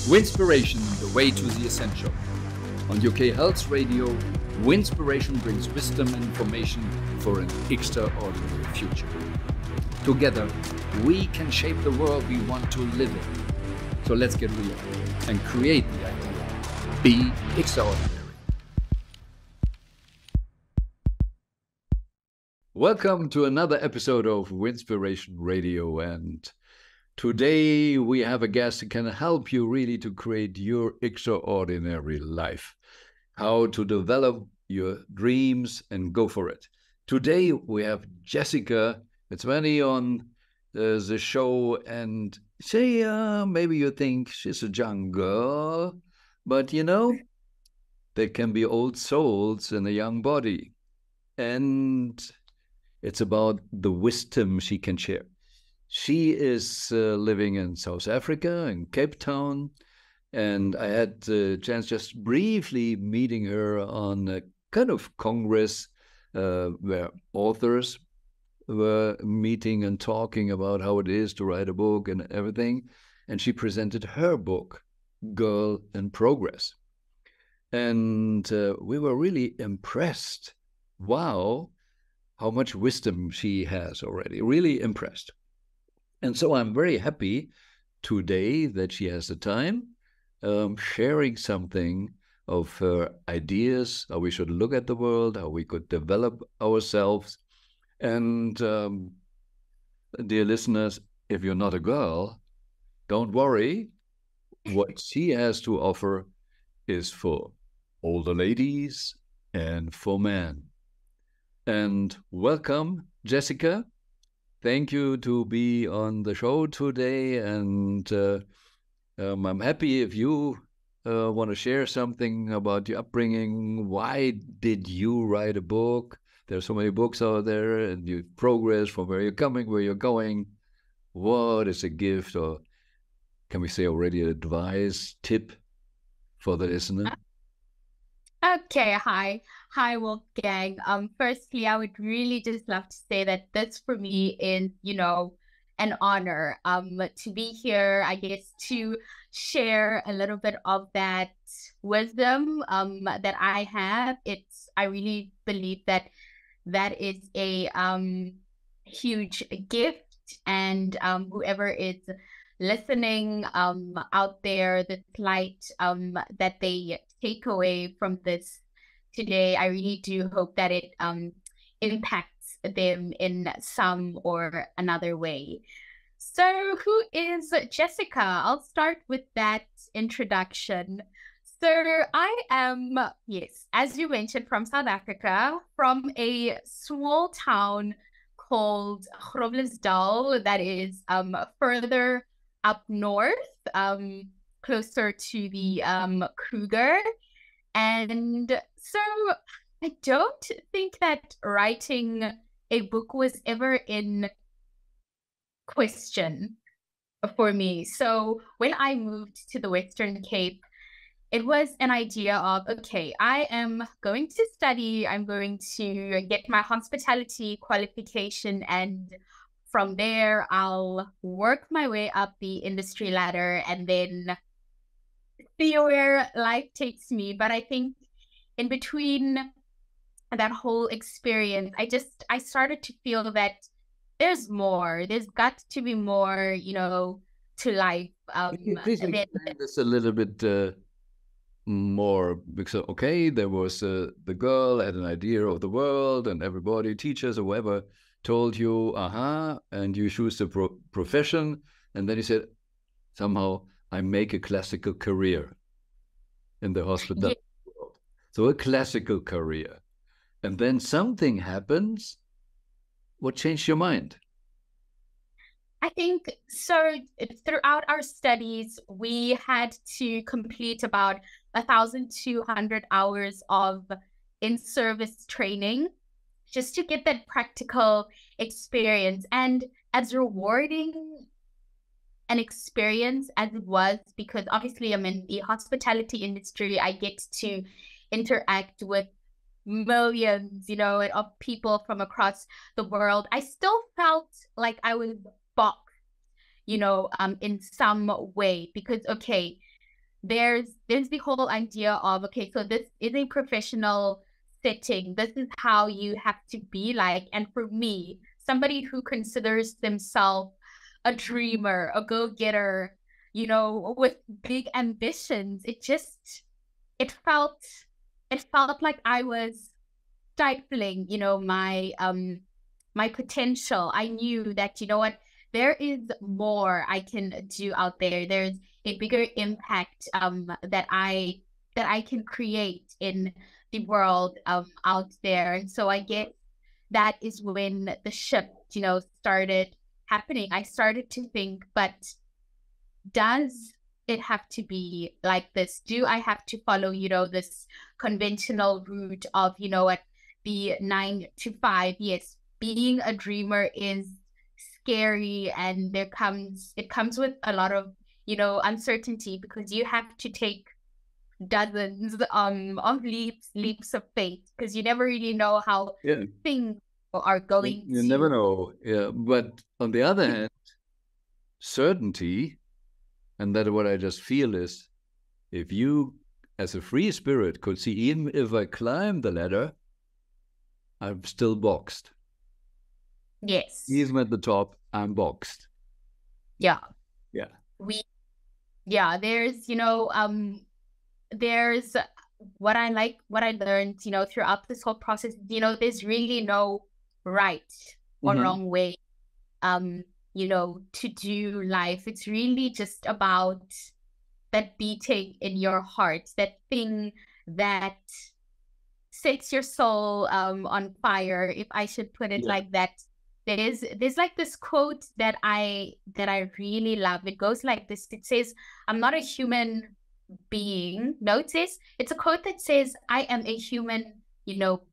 Winspiration, the way to the essential. On UK Health Radio, Winspiration brings wisdom and information for an extraordinary future. Together, we can shape the world we want to live in. So let's get real and create the idea. Be extraordinary. Welcome to another episode of Winspiration Radio, and today we have a guest who can help you really to create your extraordinary life, how to develop your dreams and go for it. Today we have Jessica Mtsweni on the show, and maybe you think she's a young girl, but you know, there can be old souls in a young body, and it's about the wisdom she can share. She is living in South Africa, in Cape Town, and I had the chance just briefly meeting her on a kind of congress where authors were meeting and talking about how it is to write a book and everything. And she presented her book, Girl in Progress. And we were really impressed. Wow, how much wisdom she has already. Really impressed. And so I'm very happy today that she has the time sharing something of her ideas, how we should look at the world, how we could develop ourselves. And dear listeners, if you're not a girl, don't worry. What she has to offer is for older ladies and for men. And welcome, Jessica. Thank you to be on the show today, and I'm happy if you want to share something about your upbringing. Why did you write a book? There's so many books out there, and you progress from where you're coming, where you're going. What is a gift, or can we say already advice, tip for the listener? Okay, hi, Wolfgang. Firstly, I would really just love to say that this for me is, an honor to be here, I guess, to share a little bit of that wisdom that I have. I really believe that is a huge gift, and whoever is listening out there, the light that they take away from this today, I really do hope that it impacts them in some or another way. So who is Jessica? I'll start with that introduction. So I am, yes, as you mentioned, from South Africa, from a small town called Groblersdal that is further up north, closer to the Kruger. And so I don't think that writing a book was ever in question for me. So when I moved to the Western Cape, it was an idea of, okay, I am going to study, I'm going to get my hospitality qualification, and from there, I'll work my way up the industry ladder and then see where life takes me. But I think in between that whole experience, I started to feel that there's more. There's got to be more, to life. Please explain this a little bit more, because okay, there was the girl had an idea of the world, and everybody, teachers or whoever, told you, and you choose the profession, and then you said, somehow I make a classical career in the hospital world. So a classical career. And then something happens. What changed your mind? I think so. Throughout our studies, we had to complete about 1,200 hours of in-service training just to get that practical experience. And as rewarding an experience as it was, because obviously I'm in the hospitality industry, I get to interact with millions, of people from across the world. I still felt like I was boxed, in some way, because, okay, there's the whole idea of, okay, so this is a professional setting. This is how you have to be like. And for me, somebody who considers themselves a dreamer, a go-getter, with big ambitions, it felt it felt like I was stifling, my potential. I knew that, what, there is more I can do out there. There's a bigger impact that I can create in the world out there. And so I guess that is when the shift, started happening. I started to think, but does it have to be like this? Do I have to follow, this conventional route of, what, the 9 to 5? Yes, being a dreamer is scary, and it comes with a lot of, uncertainty, because you have to take dozens of leaps of faith, because you never really know how Yeah. things are going You to. never know. Yeah. But on the other hand, certainty, and that what I just feel is, if you, as a free spirit, could see, even if I climb the ladder, I'm still boxed. Yes. Even at the top, I'm boxed. Yeah. Yeah. There's what I learned, throughout this whole process, there's really no right or wrong way, to do life. It's really just about that beating in your heart, that thing that sets your soul on fire, if I should put it like that. There's like this quote that I really love. It goes like this. It says, "I'm not a human being." No, it's a quote that says, "I am a human,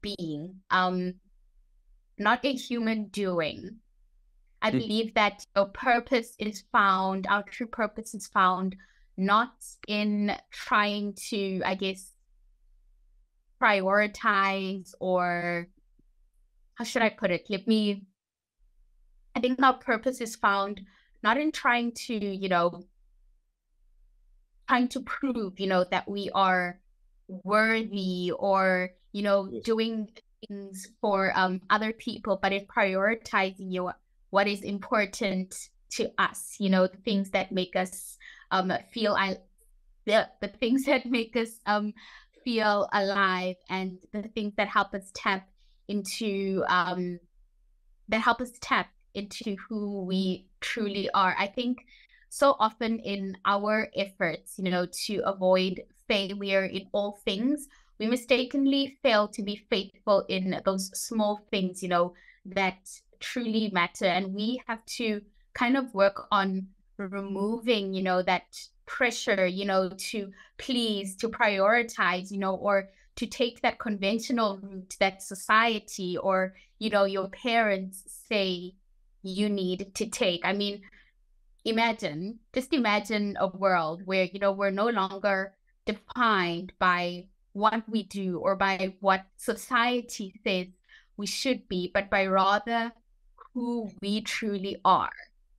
being, not a human doing." I believe that purpose is found, our true purpose is found not in trying to, I guess, prioritize, or how should I put it? I think our purpose is found not in trying to, trying to prove, that we are worthy, or, doing things for other people, but in prioritizing what is important to us, the things that make us feel the things that make us feel alive, and the things that help us tap into who we truly are. I think so often in our efforts, to avoid failure in all things, we mistakenly fail to be faithful in those small things, that truly matter. And we have to kind of work on removing, that pressure, to please, to prioritize, or to take that conventional route that society or, your parents say you need to take. I mean, just imagine a world where, we're no longer defined by what we do or by what society says we should be, but by rather who we truly are.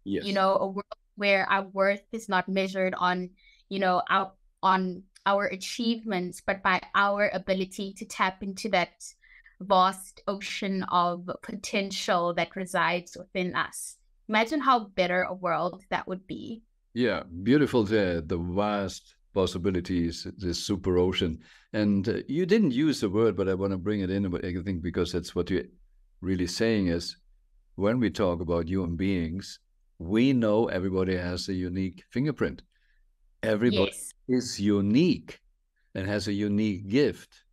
Yes. A world where our worth is not measured on, our achievements, but by our ability to tap into that vast ocean of potential that resides within us. Imagine how better a world that would be. Yeah, beautiful there, the vast possibilities, this super ocean. And you didn't use the word, but I want to bring it in, I think, because that's what you're really saying is, when we talk about human beings, we know everybody has a unique fingerprint. Everybody is unique and has a unique gift.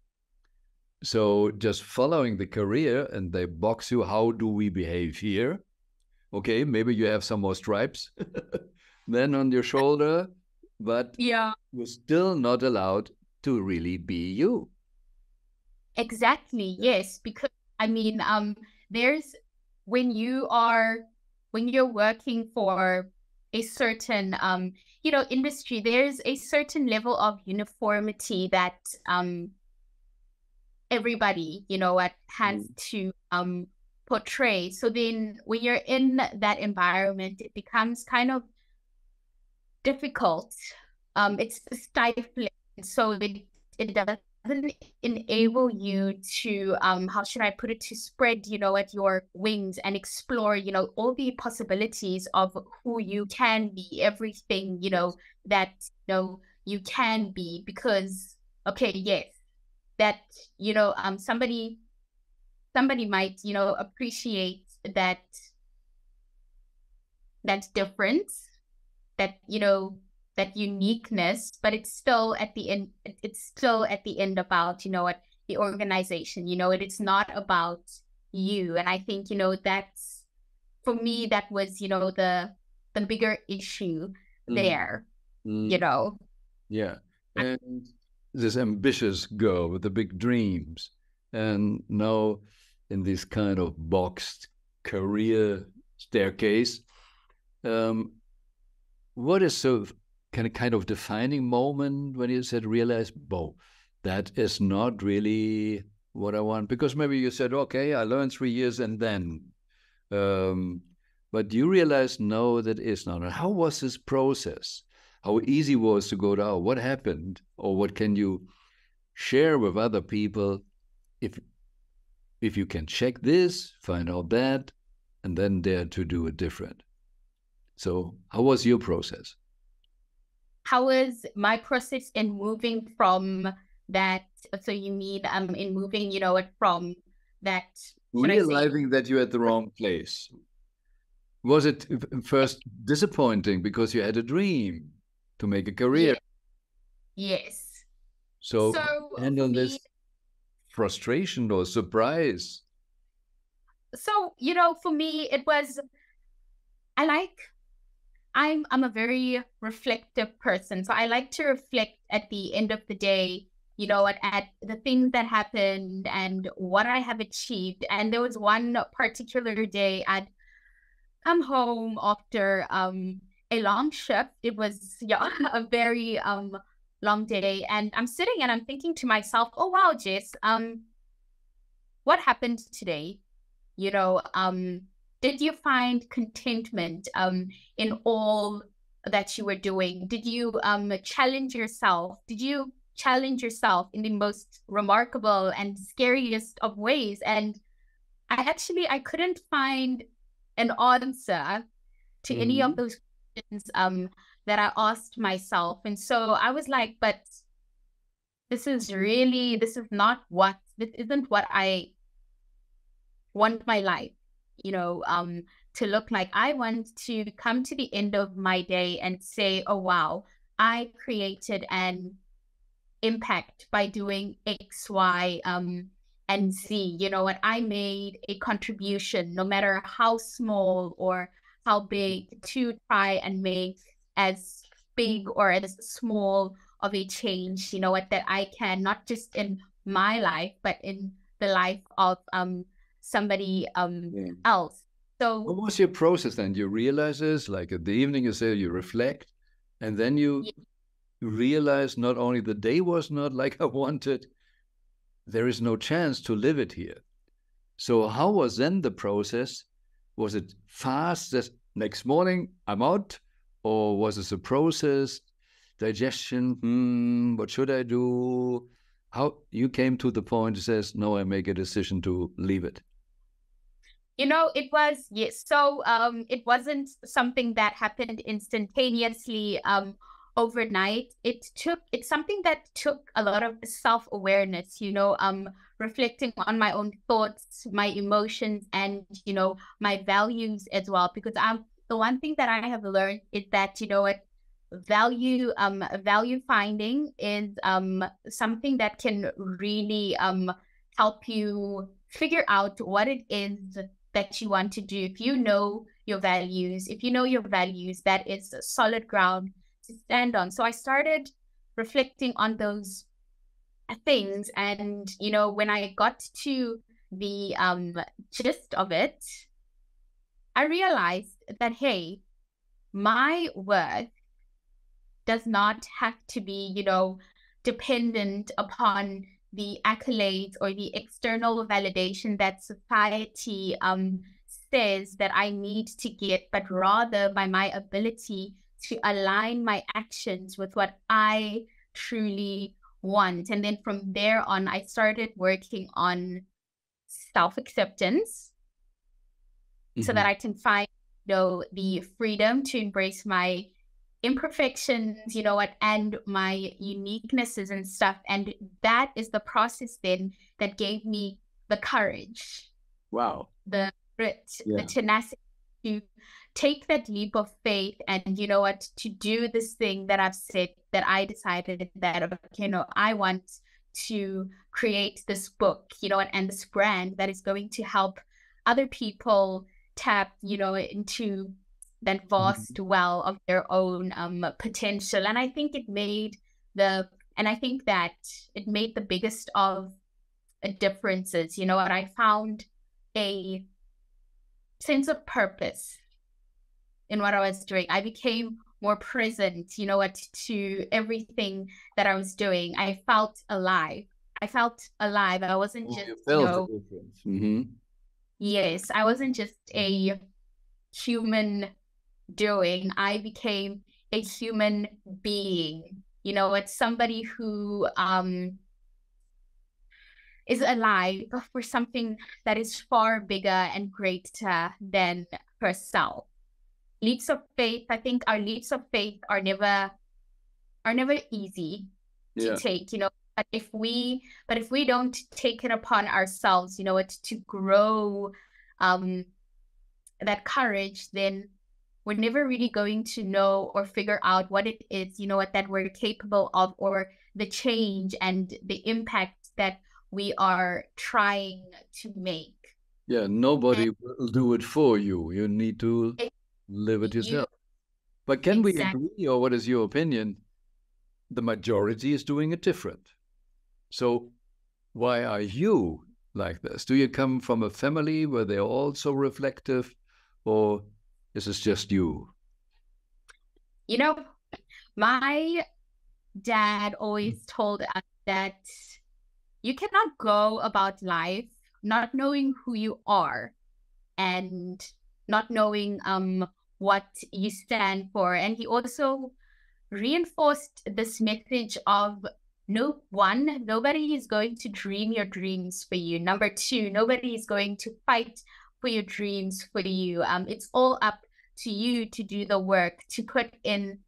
So just following the career, and they box you, how do we behave here? Okay, maybe you have some more stripes than on your shoulder, but you're still not allowed to really be you. Exactly. Yes, because I mean, there's when you're working for a certain industry, there's a certain level of uniformity that everybody has to portray. So then when you're in that environment, it becomes kind of difficult it's stifling. So it doesn't enable you to, how should I put it, to spread, at your wings and explore, all the possibilities of who you can be, everything, that, you can be. Because, okay, yes, that, somebody might, appreciate that difference, that, that uniqueness, but it's still at the end, about, what the organization, it's not about you. And I think, that's, for me, that was, the bigger issue there, Yeah. And this ambitious girl with the big dreams, and now in this kind of boxed career staircase. What is so kind of defining moment when you said realize, "Whoa, that is not really what I want"? Because maybe you said, "Okay, I learned 3 years and then," but you realized, no, that is not. How was this process? How easy was to go down? What happened, or what can you share with other people if you can check this, find out that, and then dare to do it different? So, how was your process? How was my process in moving from that? So you mean in moving, from that, should I say, Realizing that you're at the wrong place. Was it first disappointing because you had a dream to make a career? yes. So So handle for me, this frustration or surprise. so for me, it was, I'm a very reflective person. So I like to reflect at the end of the day, at the things that happened and what I have achieved. And there was one particular day I'd come home after a long shift. It was, yeah, a very long day. And I'm sitting and I'm thinking to myself, oh wow, Jess, what happened today? You know, did you find contentment in all that you were doing? Did you challenge yourself? Did you challenge yourself in the most remarkable and scariest of ways? And I couldn't find an answer to any of those questions that I asked myself. And so I was like, but this isn't what I want my life, to look like. I want to come to the end of my day and say, oh, wow, I created an impact by doing X, Y, and Z. You know what? I made a contribution, no matter how small or how big, to try and make as big or as small of a change, that I can, not just in my life, but in the life of somebody else. So what was your process then? You realize this, like at the evening, you say you reflect, and then you realize not only the day was not like I wanted, there is no chance to live it here. So how was then the process? Was it fast, that next morning I'm out? Or was it a process, digestion, what should I do? How you came to the point that says, no, I make a decision to leave it? It was, yes. So it wasn't something that happened instantaneously overnight. It's something that took a lot of self-awareness, reflecting on my own thoughts, my emotions, and, my values as well. Because the one thing that I have learned is that, what value finding is something that can really help you figure out what it is that you want to do. If you know your values, that is a solid ground to stand on. So I started reflecting on those things, and when I got to the gist of it, I realized that, hey, my worth does not have to be, dependent upon the accolades or the external validation that society says that I need to get, but rather by my ability to align my actions with what I truly want. And then from there on, I started working on self-acceptance so that I can find, the freedom to embrace my imperfections, and my uniquenesses and stuff. And that is the process then that gave me the courage, Wow. the grit, the tenacity to take that leap of faith and, to do this thing that I've said, that I decided that, okay, I want to create this book, and this brand that is going to help other people tap, into that vast well of their own potential. And I think it made the biggest of differences, and I found a sense of purpose in what I was doing. I became more present, to everything that I was doing. I felt alive. I wasn't just, you felt the difference. Yes, I wasn't just a human doing. I became a human being. It's somebody who is alive for something that is far bigger and greater than herself. Leaps of faith, I think our leaps of faith are never easy to take, but if we don't take it upon ourselves, to grow that courage, then we're never really going to know or figure out what it is, that we're capable of, or the change and the impact that we are trying to make. Yeah, nobody will do it for you. You need to live it yourself. But can we agree, or what is your opinion? The majority is doing it different. So why are you like this? Do you come from a family where they're also reflective, or is this just you? My dad always told us that you cannot go about life not knowing who you are and not knowing what you stand for. And he also reinforced this message of nobody is going to dream your dreams for you. Number two, nobody is going to fight for your dreams for you. It's all up to you to do the work, to put in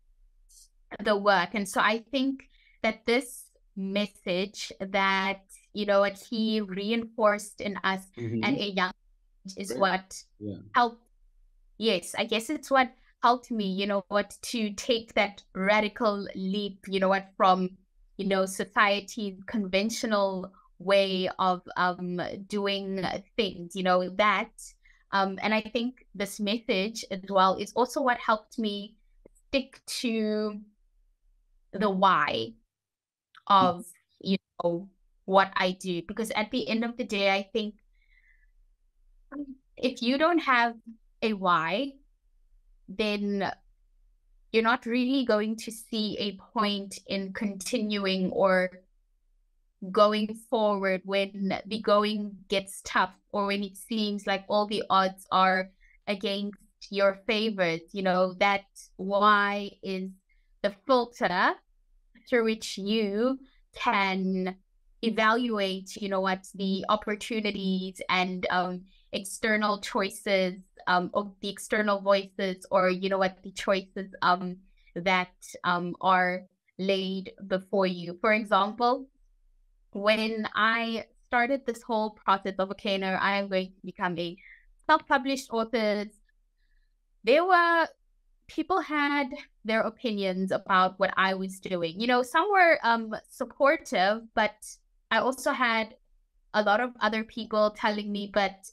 the work. And so I think that this message that, what he reinforced in us at a young age is what helped. Yes, I guess it's what helped me, to take that radical leap, from, society's conventional way of doing things, that. And I think this message as well is also what helped me stick to the why of, what I do. Because at the end of the day, I think if you don't have a why, then you're not really going to see a point in continuing or going forward when the going gets tough, or when it seems like all the odds are against your favors. That why is the filter through which you can evaluate, what the opportunities and external choices, of the external voices, or, what the choices that are laid before you. For example, when I started this whole process of, okay, no, I am going to become a self-published author, people had their opinions about what I was doing. Some were supportive, but I also had a lot of other people telling me, but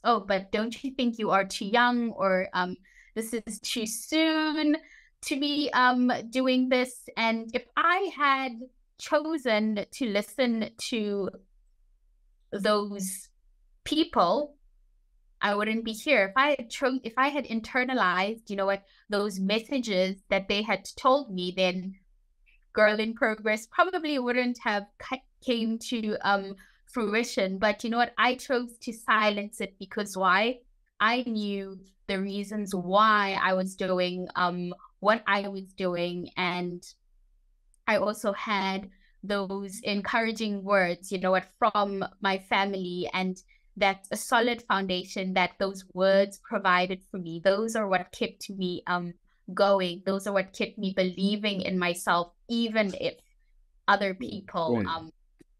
don't you think you are too young, or this is too soon to be doing this? And if I had chosen to listen to those people, I wouldn't be here. If I had internalized, those messages that they had told me, then Girl in Progress probably wouldn't have came to fruition. But you know what? I chose to silence it because why? I knew the reasons why I was doing what I was doing. And I also had those encouraging words, what, from my family, and that a solid foundation that those words provided for me. Those are what kept me going. Those are what kept me believing in myself, even if other people Right.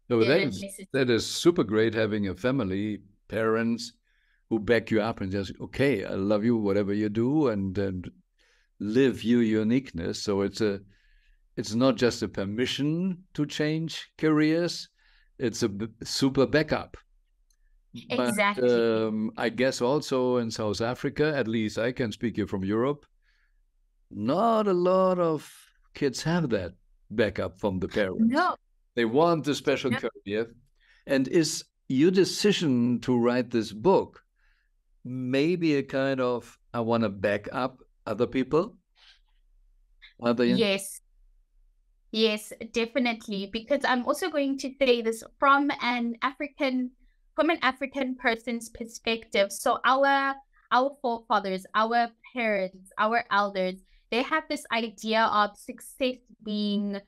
So didn't necessarily. that is super great having a family, parents who back you up and just, okay, I love you, whatever you do, and live your uniqueness. So it's not just a permission to change careers, it's a super backup. But Exactly. I guess also in South Africa, at least I can speak here from Europe, not a lot of kids have that backup from the parents. No, They want a special no. career. And is your decision to write this book maybe a kind of, I want to back up other people? Other, Yes, yes, definitely. Because I'm also going to say this from an African person's perspective. So our forefathers, our parents, our elders, they have this idea of success being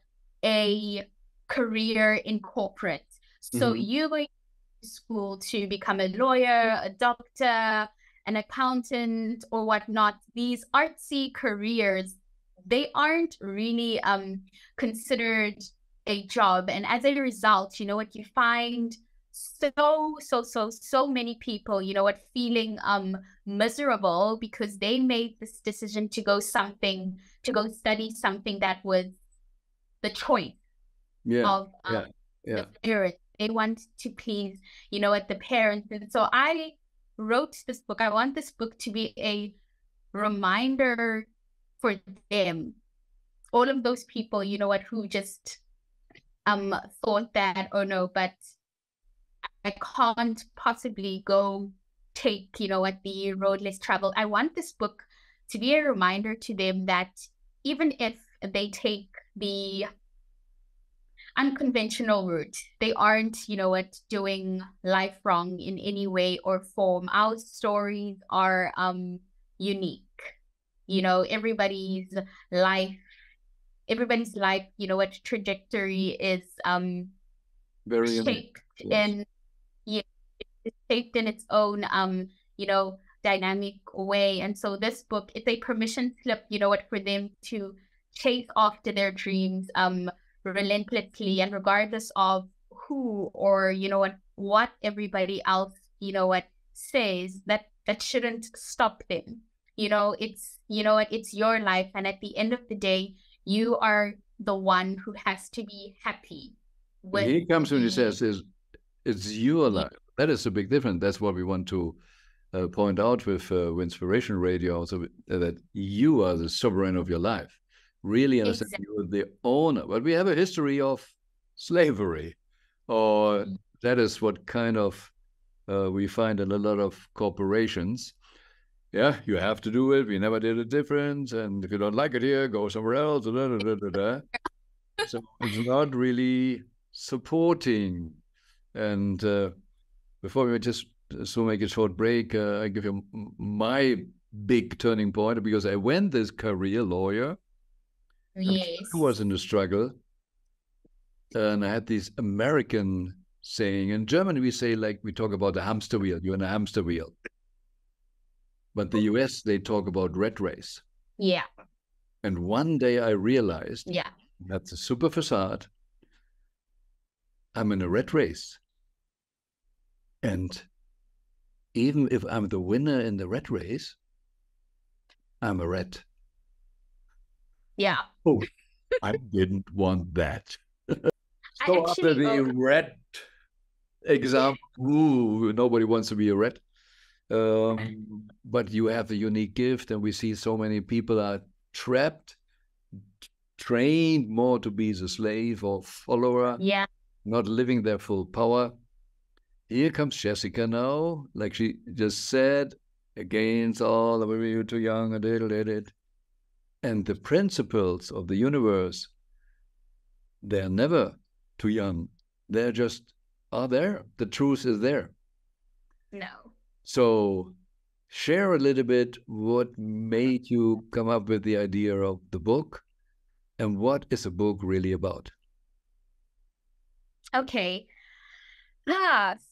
a career in corporate. So mm-hmm. you're going to school to become a lawyer, a doctor, an accountant, or whatnot. These artsy careers, they aren't really considered a job. And as a result, what, you find so many people, what, feeling miserable because they made this decision to go study something that was the choice Yeah, of yeah, the yeah. parents. They want to please, what, the parents. And so I wrote this book. I want this book to be a reminder for them, all of those people, what, who just thought that, oh no, but I can't possibly go take, what, the road less traveled. I want this book to be a reminder to them that even if they take the unconventional route, they aren't, what, doing life wrong in any way or form. Our stories are unique. Everybody's life everybody's life, what, trajectory is Very unique. shaped Yes. in yeah, it's shaped in its own dynamic way. And so this book, it's a permission slip, what, for them to chase after their dreams relentlessly, and regardless of who, or what everybody else, what, says, that shouldn't stop them. It's your life, and at the end of the day, you are the one who has to be happy And with here comes when he the says, it's your yeah, life. That is a big difference. That's what we want to point out with Inspiration Radio, also that you are the sovereign of your life. Really understand exactly. you're the owner. But we have a history of slavery, or that is what kind of we find in a lot of corporations. Yeah, you have to do it. We never did it different. And if you don't like it here, go somewhere else. Da, da, da, da, da. So it's not really supporting. And before we just so make a short break, I give you my big turning point because I went this career lawyer. I Yes. was in a struggle, and I had this American saying. In Germany, we say, like, we talk about the hamster wheel. You're in a hamster wheel. But the US, they talk about rat race. Yeah. And one day I realized Yeah. that's a super facade. I'm in a rat race. And even if I'm the winner in the rat race, I'm a rat. Yeah. Oh, I didn't want that. I So after actually the own. rat example, ooh, nobody wants to be a rat. But you have a unique gift, and we see so many people are trapped, trained more to be the slave or follower, Yeah. not living their full power. Here comes Jessica now, like she just said, against all the way you're too young, and the principles of the universe, they're never too young. They're just are there. The truth is there. No. So share a little bit what made you come up with the idea of the book and what is a book really about? Okay.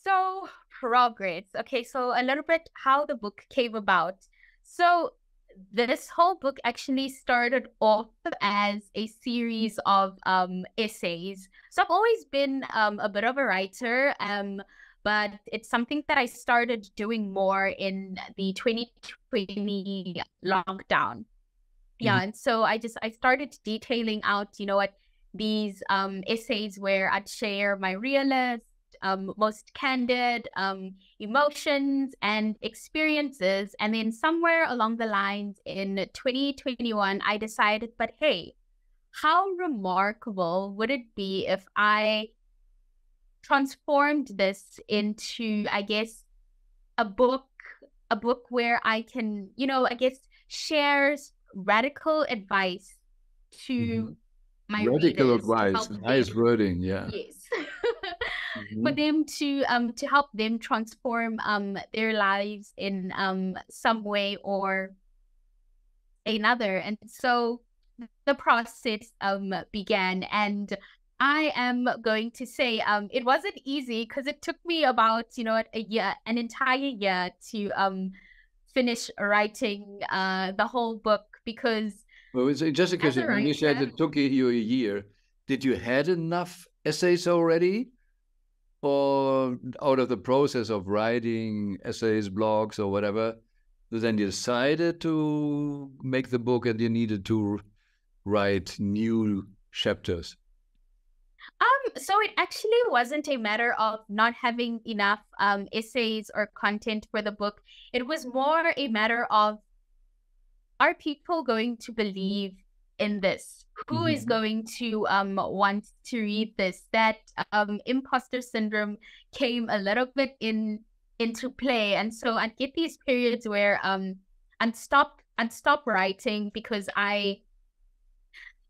So progress. Okay, so a little bit how the book came about. So this whole book actually started off as a series of essays. So I've always been a bit of a writer, but it's something that I started doing more in the 2020 lockdown. Mm-hmm. Yeah, and so I started detailing out, what these essays where I'd share my realist, most candid emotions and experiences. And then somewhere along the lines in 2021, I decided, but hey, how remarkable would it be if I transformed this into, I guess, a book, a book where I can, I guess, shares radical advice Mm-hmm. to my Radical readers to advice, help nice them. wording, yeah. Yes. For Mm-hmm. them to help them transform their lives in some way or another. And so the process began, and I am going to say it wasn't easy because it took me about, a year, an entire year to finish writing the whole book because Well, just as because a when you said writer, it took you a year, did you had enough essays already? Or out of the process of writing essays, blogs, or whatever, then you decided to make the book and you needed to write new chapters? so it actually wasn't a matter of not having enough essays or content for the book. It was more a matter of, are people going to believe in this? Who is Mm-hmm. going to want to read this? That imposter syndrome came a little bit into play, and so I'd get these periods where I'd stop writing because I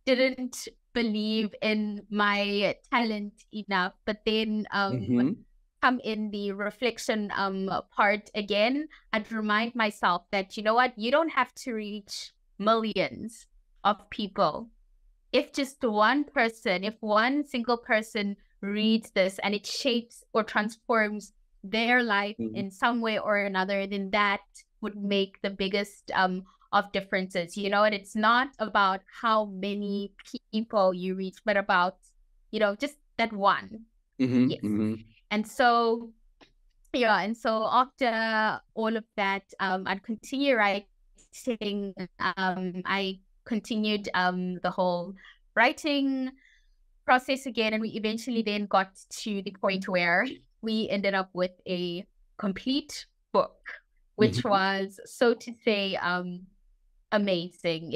didn't believe in my talent enough. But then Mm-hmm. come in the reflection part again, I'd remind myself that, you know what, you don't have to reach millions of people. If just one person, if one single person reads this and it shapes or transforms their life Mm-hmm. in some way or another, then that would make the biggest of differences. And it's not about how many people you reach, but about, just that one. Yes. Mm-hmm. And so, yeah, and so after all of that, I'd continue writing. I continued the whole writing process again, and we eventually then got to the point where we ended up with a complete book, which Mm-hmm. was, so to say, amazing.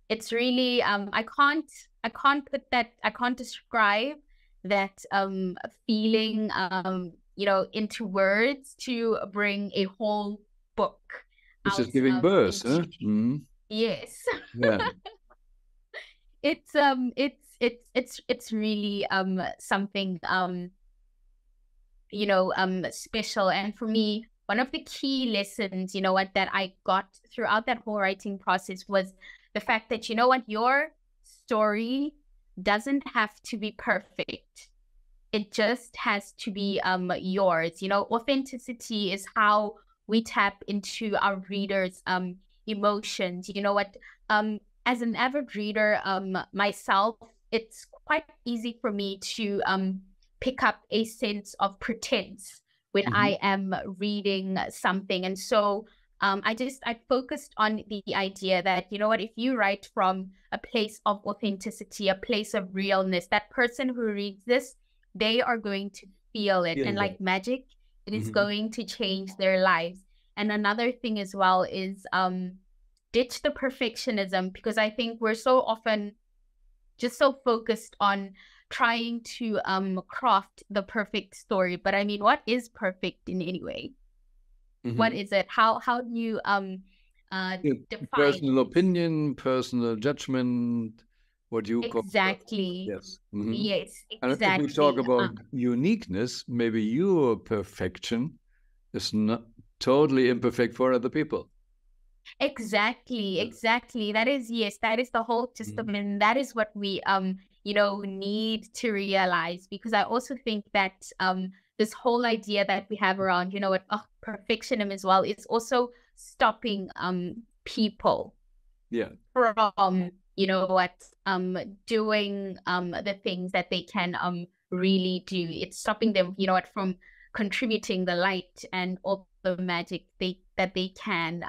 It's really I can't describe that feeling into words to bring a whole book It's out just giving birth, into. huh? Mm-hmm. Yes. Yeah. It's really something special. And for me, one of the key lessons, that I got throughout that whole writing process was the fact that, your story doesn't have to be perfect. It just has to be yours. Authenticity is how we tap into our readers' emotions. As an avid reader myself, it's quite easy for me to pick up a sense of pretense when Mm-hmm. I am reading something. And so I focused on the idea that, if you write from a place of authenticity, a place of realness, that person who reads this, they are going to feel it. Feel And that. like magic, it is Mm-hmm. going to change their lives. And another thing as well is ditch the perfectionism, because I think we're so often just so focused on trying to craft the perfect story. But I mean, what is perfect in any way? What Mm-hmm. is it? How do you Yeah. define Personal it? opinion, personal judgment, what you call, Exactly. yes. Mm-hmm. Yes, And if we talk exactly. about uniqueness, maybe your perfection is not. totally imperfect for other people. Exactly. That is, yes, that is the whole system, and that is what we need to realize, because I also think that this whole idea that we have around, what, perfectionism as well, is also stopping people from, doing the things that they can really do. It's stopping them, from contributing the light and all the magic that they can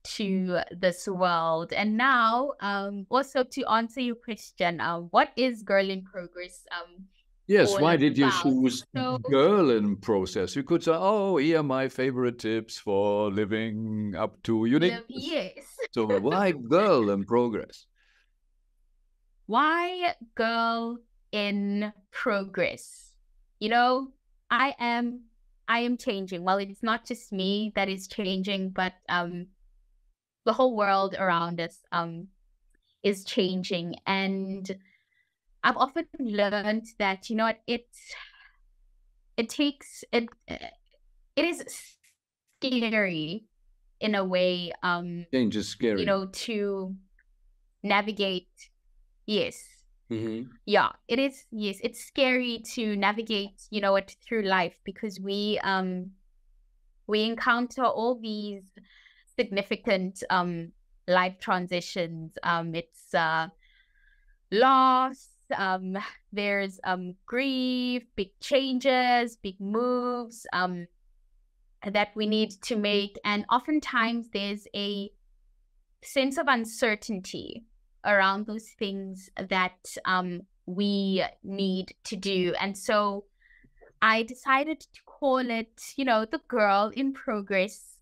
to this world. And now, also to answer your question, what is Girl in Progress? Yes, all why did you about? choose So, girl in process? You could say, oh, here are my favorite tips for living up to uniqueness. yes. So why girl in progress? Why Girl in Progress? I am changing. Well, it's not just me that is changing, but the whole world around us is changing. And I've often learned that, it takes it it is scary in a way, Change is scary. to navigate. Yes. Yeah, it is. Yes, it's scary to navigate, through life, because we encounter all these significant life transitions. It's loss, there's grief, big changes, big moves that we need to make, and oftentimes there's a sense of uncertainty around those things that we need to do. And so I decided to call it, the Girl in Progress,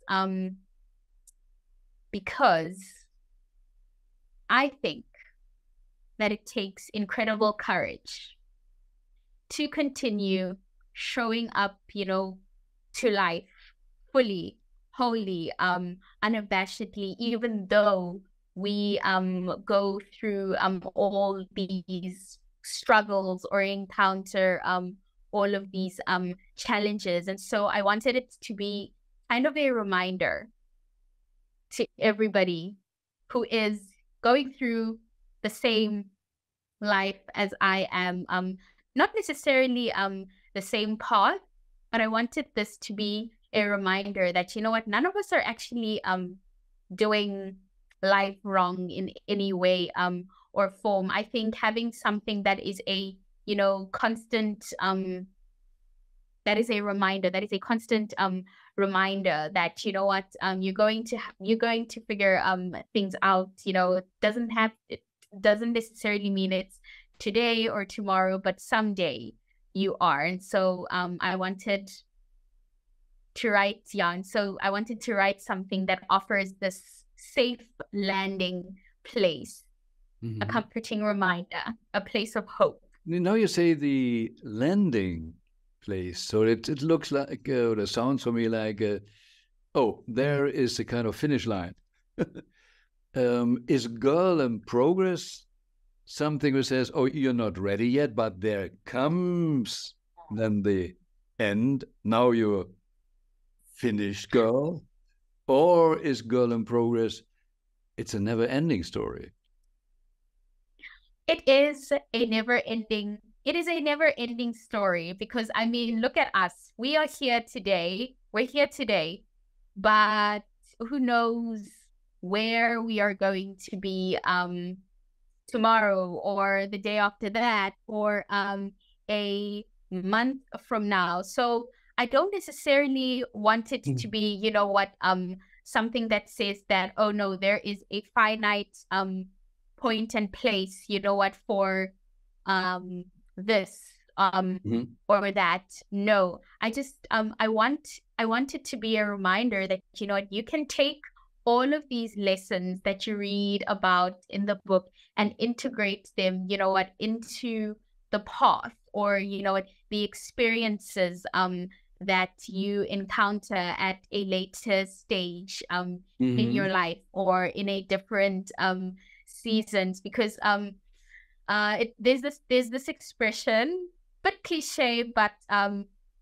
because I think that it takes incredible courage to continue showing up, to life fully, wholly, unabashedly, even though we go through all these struggles or encounter all of these challenges. And so I wanted it to be kind of a reminder to everybody who is going through the same life as I am, not necessarily the same path, but I wanted this to be a reminder that, none of us are actually doing life wrong in any way or form. I think having something that is a, constant, that is a reminder, that is a constant reminder that, you're going to figure things out. It doesn't necessarily mean it's today or tomorrow, but someday you are. And so I wanted to write something that offers this safe landing place, a comforting reminder, a place of hope. Now you say the landing place, so it looks like, or it sounds for me like, oh, there is a kind of finish line. Is Girl in Progress something who says, oh, you're not ready yet, but there comes then the end, now you're finished, girl? Or is Girl in Progress, it's a never-ending story? It is a never-ending story, because I mean, look at us. We're here today, but who knows where we are going to be tomorrow, or the day after that, or a month from now. So I don't necessarily want it to be, something that says that, oh no, there is a finite point and place, for this or that. No, I just I want it to be a reminder that, you can take all of these lessons that you read about in the book and integrate them, into the path, or, the experiences that you encounter at a later stage in your life, or in a different seasons. Because there's this expression, but cliche, but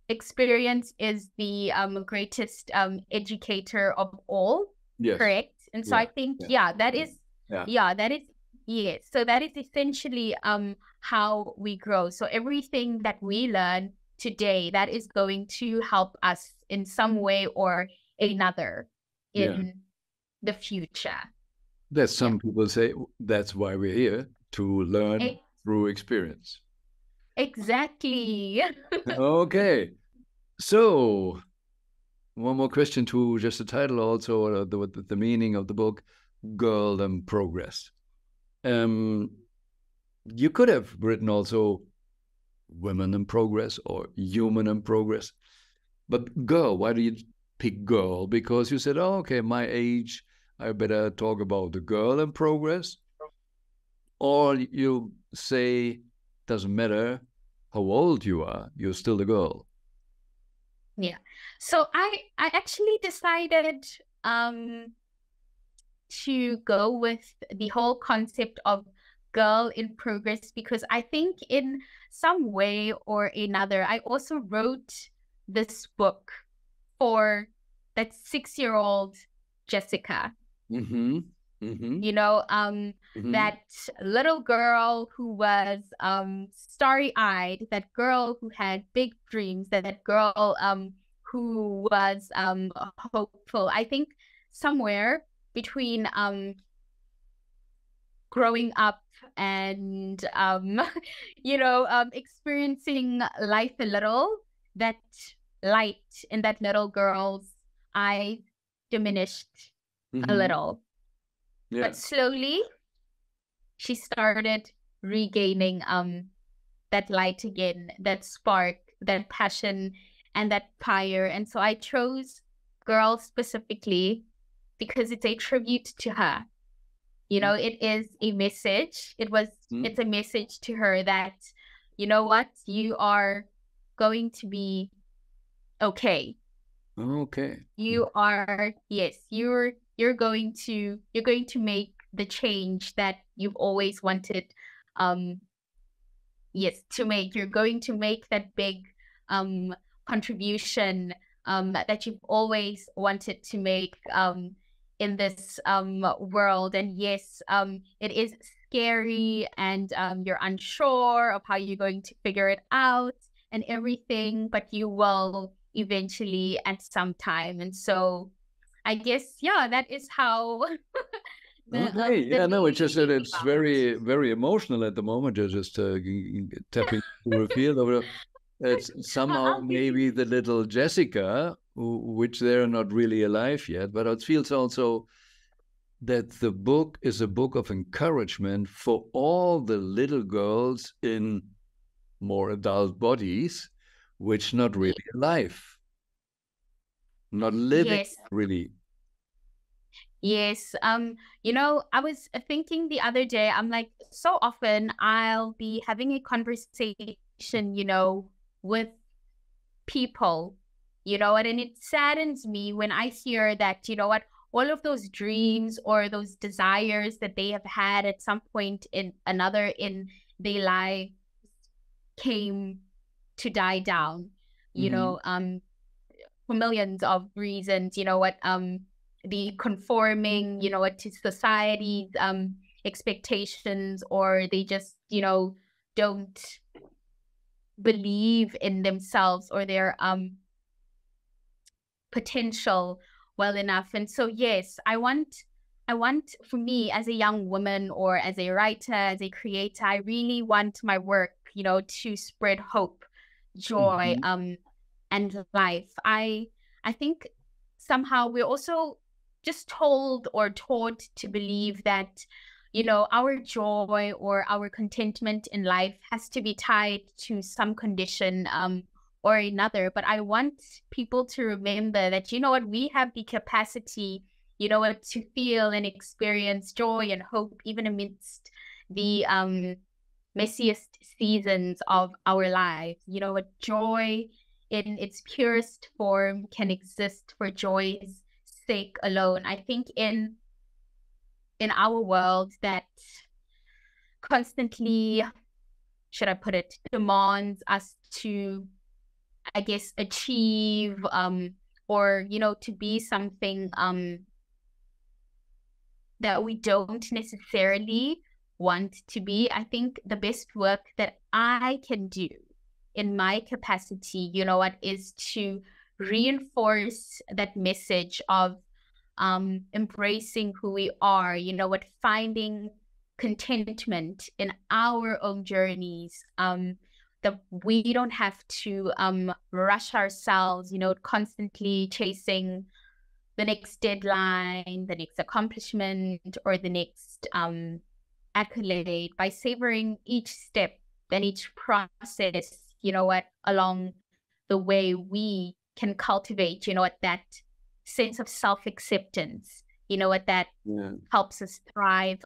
experience is the greatest educator of all, Yes. correct? And so I think, that is, that is, yes. So that is essentially how we grow. So everything that we learn today, that is going to help us in some way or another in the future. That some people say that's why we're here, to learn through experience. Exactly. Okay. So one more question to just the title also, or the meaning of the book, Girl and Progress. You could have written also Women in Progress or Human in Progress. But girl, why do you pick girl? Because you said, oh, okay, my age, I better talk about the girl in progress. Or you say, doesn't matter how old you are, you're still a girl. Yeah. So I actually decided to go with the whole concept of girl in progress because I think in some way or another, I also wrote this book for that 6-year-old Jessica. Mm-hmm. Mm-hmm. You know, that little girl who was starry-eyed, that girl who had big dreams, that girl who was hopeful. I think somewhere between growing up and experiencing life a little, that light in that little girl's eyes diminished a little. Yeah. But slowly she started regaining that light again, that spark, that passion, and that fire. And so I chose Girl specifically because it's a tribute to her. You know, it is a message. It's a message to her that, you know what, you are going to be okay. Okay. You are, yes, you're going to make the change that you've always wanted yes to make. You're going to make that big contribution that you've always wanted to make in this world. And yes, it is scary, and you're unsure of how you're going to figure it out and everything, but you will eventually at some time. And so I guess, that is how Okay. Yeah, no, it's just that it's very, very emotional at the moment. You're just tapping into a field of it's somehow maybe the little Jessica, which they're not really alive yet, but it feels also that the book is a book of encouragement for all the little girls in more adult bodies, which not really alive, not living really. Yes. I was thinking the other day, I'm like, so often I'll be having a conversation, with people, and it saddens me when I hear that, all of those dreams or those desires that they have had at some point in another in their life came to die down, for millions of reasons, the conforming, to society's expectations, or they just, don't believe in themselves or their potential well enough. And so yes, I want for me as a young woman or as a writer, as a creator, I really want my work, to spread hope, joy, and life. I think somehow we're also just told or taught to believe that, our joy or our contentment in life has to be tied to some condition or another. But I want people to remember that, we have the capacity, to feel and experience joy and hope even amidst the messiest seasons of our lives. Joy in its purest form can exist for joy's sake alone. I think in our world that constantly, should I put it, demands us to I guess, achieve, or, to be something that we don't necessarily want to be. I think the best work that I can do in my capacity, is to reinforce that message of embracing who we are, finding contentment in our own journeys, that we don't have to rush ourselves, constantly chasing the next deadline, the next accomplishment, or the next accolade, by savoring each step and each process, along the way, we can cultivate, that sense of self-acceptance, that helps us thrive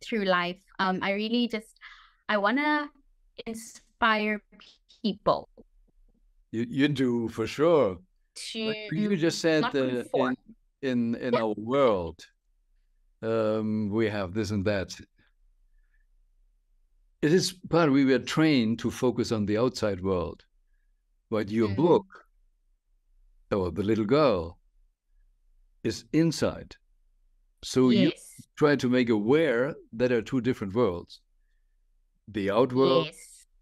through life. I want to inspire people. You do, for sure. You just said in our world, we have this and that. It is part we were trained to focus on the outside world. But your book, or the little girl, is inside. So you try to make aware that there are two different worlds. The out world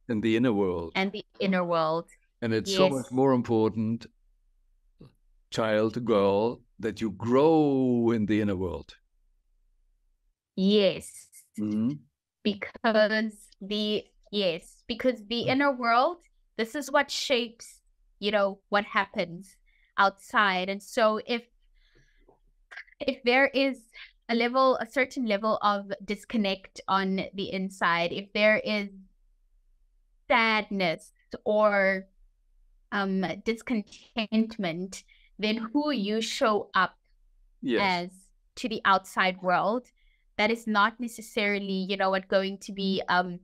and the inner world. And the inner world. And it's so much more important, child, girl, that you grow in the inner world. Yes. Because the inner world, this is what shapes, what happens outside. And so if there is a certain level of disconnect on the inside, if there is sadness or discontentment, then who you show up as to the outside world, that is not necessarily, going to be a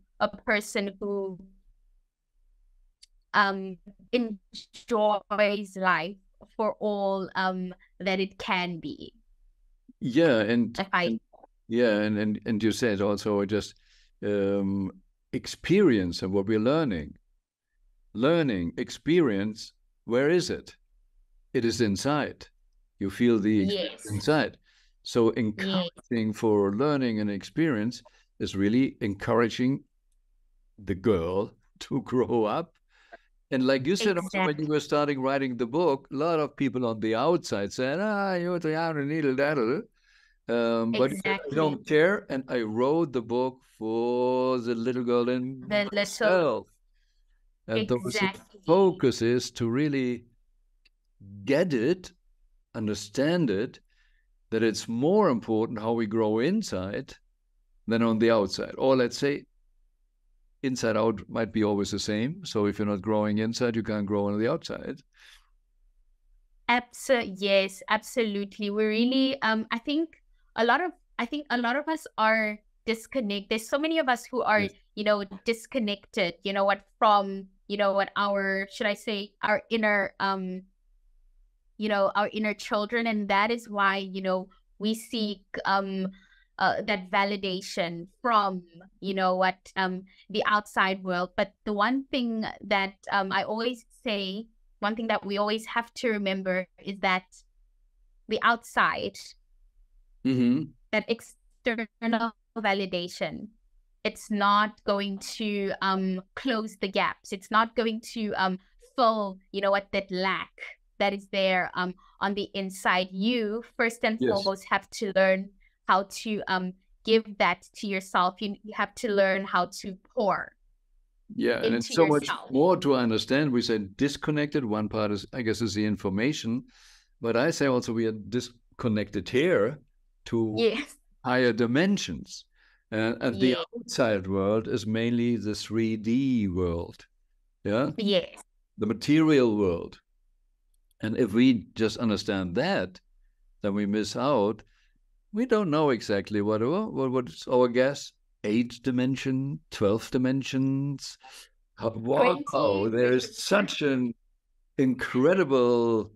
person who enjoys life for all that it can be. And you said also just experience of what we're learning experience. Where is it? It is inside. You feel the experience inside. So encouraging for learning and experience is really encouraging the girl to grow up. And like you said, also when you were starting writing the book, a lot of people on the outside said, you're too young and needle daddle. But I don't care. And I wrote the book for the little girl in myself. And the focus is to really get it, understand it, that it's more important how we grow inside than on the outside. Or let's say inside out might be always the same. So if you're not growing inside, you can't grow on the outside. Yes, absolutely. We really, I think a lot of us are disconnected. There's so many of us who are, disconnected, from, our, should I say, our inner, our inner children. And that is why, we seek that validation from, the outside world. But the one thing that I always say, one thing that we always have to remember is that the outside, that external validation, it's not going to close the gaps. It's not going to fill, that lack that is there on the inside. You first and foremost have to learn how to give that to yourself. You have to learn how to pour. And it's so much more to understand. We said disconnected. One part is, I guess, is the information, but I say also we are disconnected here to higher dimensions. And the outside world is mainly the 3D world. The material world. And if we just understand that, then we miss out. We don't know exactly what's our guess. 8 dimension, 12 dimensions. Wow, there is such an incredible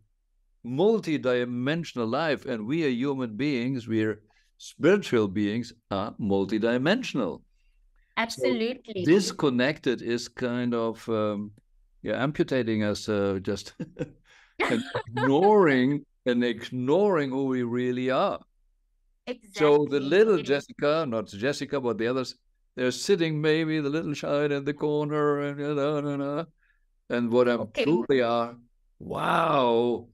multi-dimensional life. And we are human beings, we're spiritual beings, are multi-dimensional. Absolutely. So disconnected is kind of Yeah, amputating us just and ignoring who we really are. So the Exactly. little Yes. Jessica, not Jessica, but the others, they're sitting maybe the little child in the corner, and what I'm Okay. truly are, wow,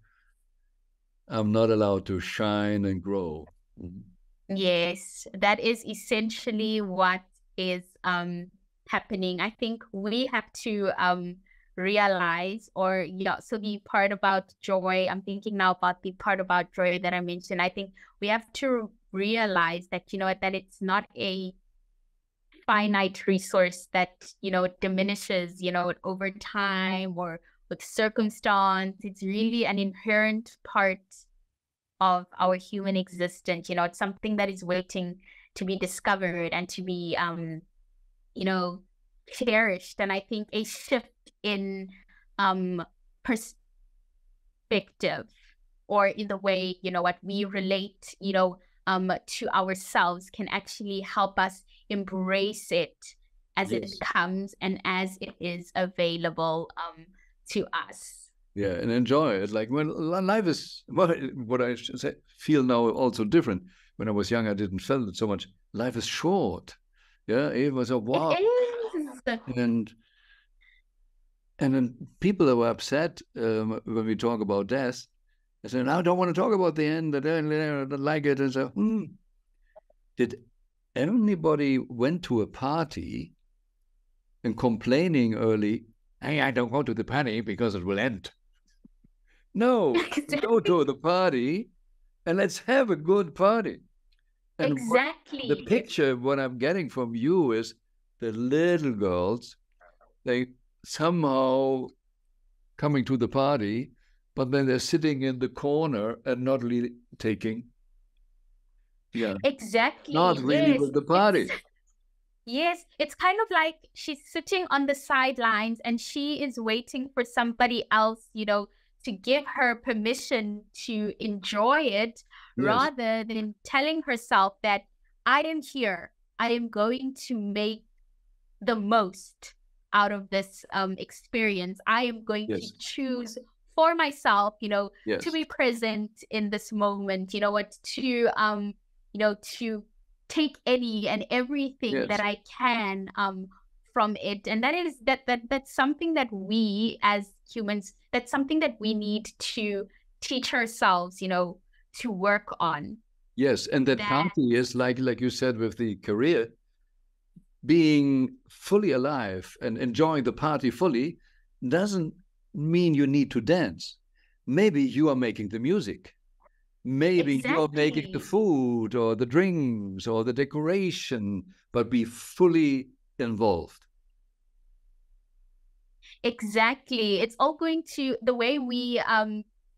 I'm not allowed to shine and grow. Mhm. Yes, that is essentially what is happening. I think we have to realize, or yeah, so the part about joy, I'm thinking now about the part about joy that I mentioned. I think we have to realize that, you know, that it's not a finite resource that, you know, diminishes, you know, over time or with circumstance. It's really an inherent part of our human existence. You know, it's something that is waiting to be discovered and to be, you know, cherished. And I think a shift in um, perspective or in the way, you know, what we relate, you know, to ourselves can actually help us embrace it as it Yes. comes and as it is available to us. Yeah, and enjoy it. Like when life is, well, what I should say, feel now also different. When I was young, I didn't feel it so much. Life is short. Yeah, it was a It wow. is. And then people that were upset when we talk about death, I said, I don't want to talk about the end. I don't like it. And so, did anybody went to a party and complaining early, hey, I don't go to the party because it will end. No, go to the party and let's have a good party. And what the Exactly. picture, what I'm getting from you is the little girls, they somehow coming to the party, but then they're sitting in the corner and not really taking, yeah, not Exactly. really Yes. with the It's party. yes, it's kind of like she's sitting on the sidelines and she is waiting for somebody else, you know, to give her permission to enjoy it Yes, rather than telling herself that I am here. I am going to make the most out of this experience. I am going to yes, choose for myself, you know, to yes, be present in this moment, you know what, you know, to take any and everything that yes, I can from it. And that is that's something that we as humans, that's something that we need to teach ourselves, you know, to work on. yes. And that That party is like you said with the career, being fully alive and enjoying the party fully doesn't mean you need to dance. Maybe you are making the music. Maybe you are making the exactly. food or the drinks or the decoration, but be fully involved. Exactly. It's all going to the way we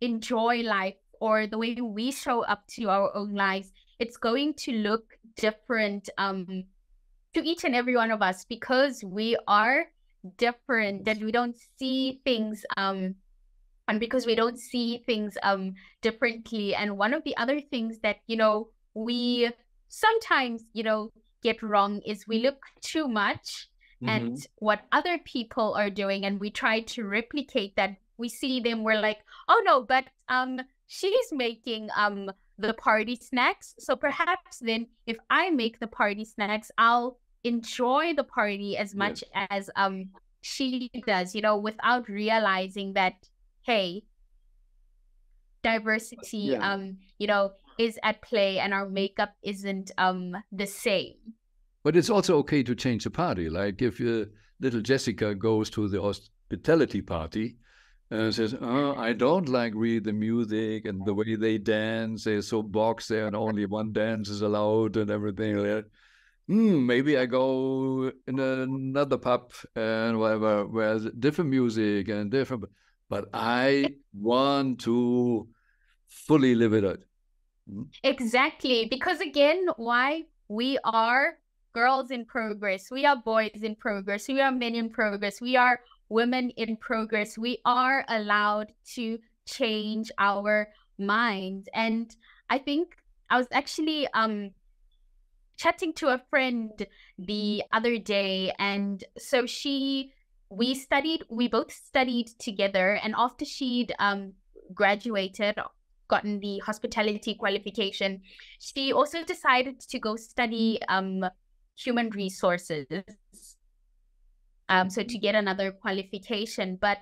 enjoy life or the way we show up to our own lives. It's going to look different to each and every one of us because we are different and we don't see things and because we don't see things differently. And one of the other things that, you know, we sometimes, you know, get wrong is we look too much at Mm-hmm. what other people are doing and we try to replicate that. We see them, we're like, oh no, but she's making the party snacks, so perhaps then if I make the party snacks, I'll enjoy the party as Yes. much as she does, you know, without realizing that, hey, diversity, Yeah. you know, is at play and our makeup isn't the same. But it's also okay to change the party. Like if little Jessica goes to the hospitality party and says, oh, I don't like read the music and the way they dance. They're so boxed there and only one dance is allowed and everything like that. Maybe I go in another pub and whatever, where there's different music and different, but I want to fully live it out. Mm. Exactly. Because again, why we are girls in progress, we are boys in progress, we are men in progress, we are women in progress. We are allowed to change our minds. And I think I was actually chatting to a friend the other day, and so she we both studied together, and after she'd graduated, gotten the hospitality qualification, she also decided to go study human resources, so to get another qualification. But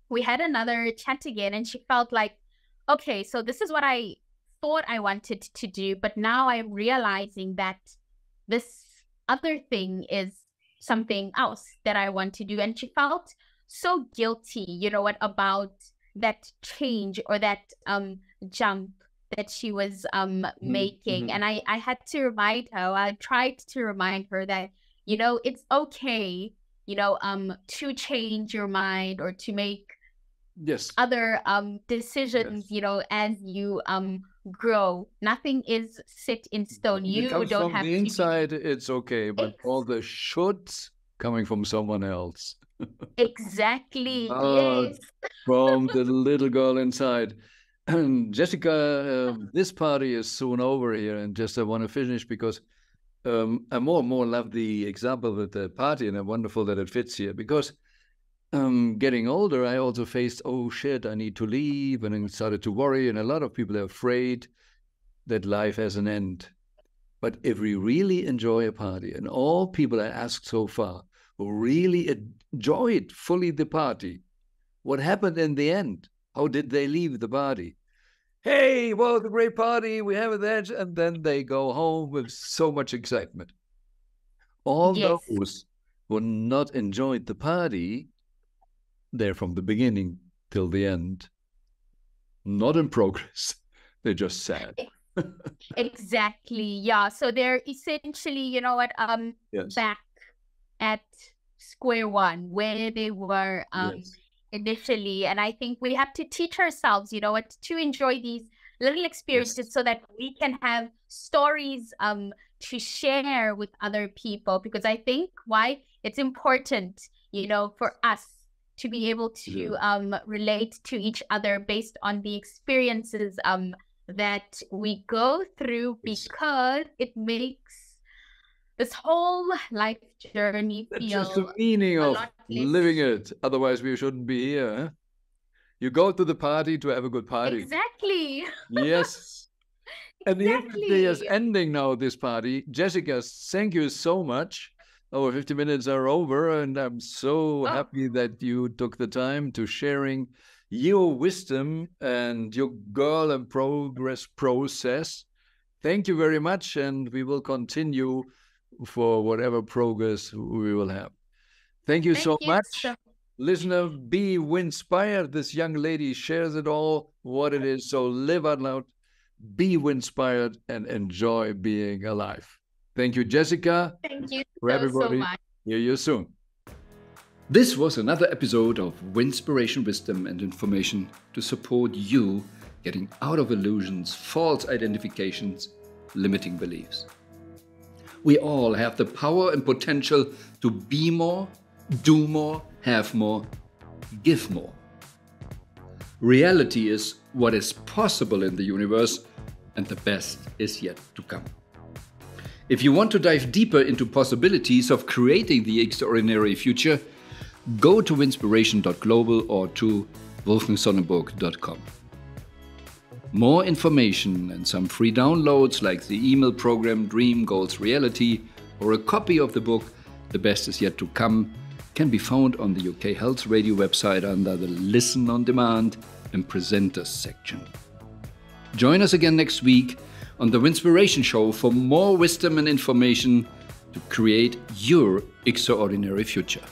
we had another chat again, and she felt like, okay, so this is what I thought I wanted to do, but now I'm realizing that this other thing is something else that I want to do. And she felt so guilty, about that change or that jump that she was making. And I had to remind her, I tried to remind her that, it's okay, to change your mind or to make other decisions, as you grow. Nothing is set in stone. You don't have from the inside, it's okay, but all the shoulds coming from someone else. Exactly. Yes. From the little girl inside. Jessica, this party is soon over here, and just I want to finish because I more and more love the example with the party, and I'm wonderful that it fits here because getting older, I also faced, oh shit, I need to leave, and then started to worry, and a lot of people are afraid that life has an end. But if we really enjoy a party, and all people I asked so far who really enjoyed fully the party, what happened in the end? How did they leave the party? Hey, well, the great party, we have it, and then they go home with so much excitement. All those who not enjoyed the party, they're from the beginning till the end, not in progress. They're just sad. Exactly. Yeah. So they're essentially, back at square one where they were initially. And I think we have to teach ourselves, to enjoy these little experiences so that we can have stories to share with other people. Because I think why it's important, for us to be able to relate to each other based on the experiences that we go through, because it makes this whole life journey feel just the meaning of living it. Otherwise, we shouldn't be here. Huh? You go to the party to have a good party. Exactly. Yes. And the day is ending now, this party. Jessica, thank you so much. Our 50 minutes are over, and I'm so happy that you took the time to sharing your wisdom and your girl in progress process. Thank you very much, and we will continue for whatever progress we will have. Thank you so much. Listener, be inspired. This young lady shares it all, what it is. So live out loud, be inspired, and enjoy being alive. Thank you, Jessica. Thank you so much. Hear you soon. This was another episode of Winspiration, Wisdom and Information to support you getting out of illusions, false identifications, limiting beliefs. We all have the power and potential to be more, do more, have more, give more. Reality is what is possible in the universe, and the best is yet to come. If you want to dive deeper into possibilities of creating the extraordinary future, go to winspiration.global or to wolfgangsonnenburg.com. More information and some free downloads like the email program Dream Goals Reality or a copy of the book The Best Is Yet to Come can be found on the UK Health Radio website under the Listen on Demand and Presenters section. Join us again next week on the Winspiration Show for more wisdom and information to create your extraordinary future.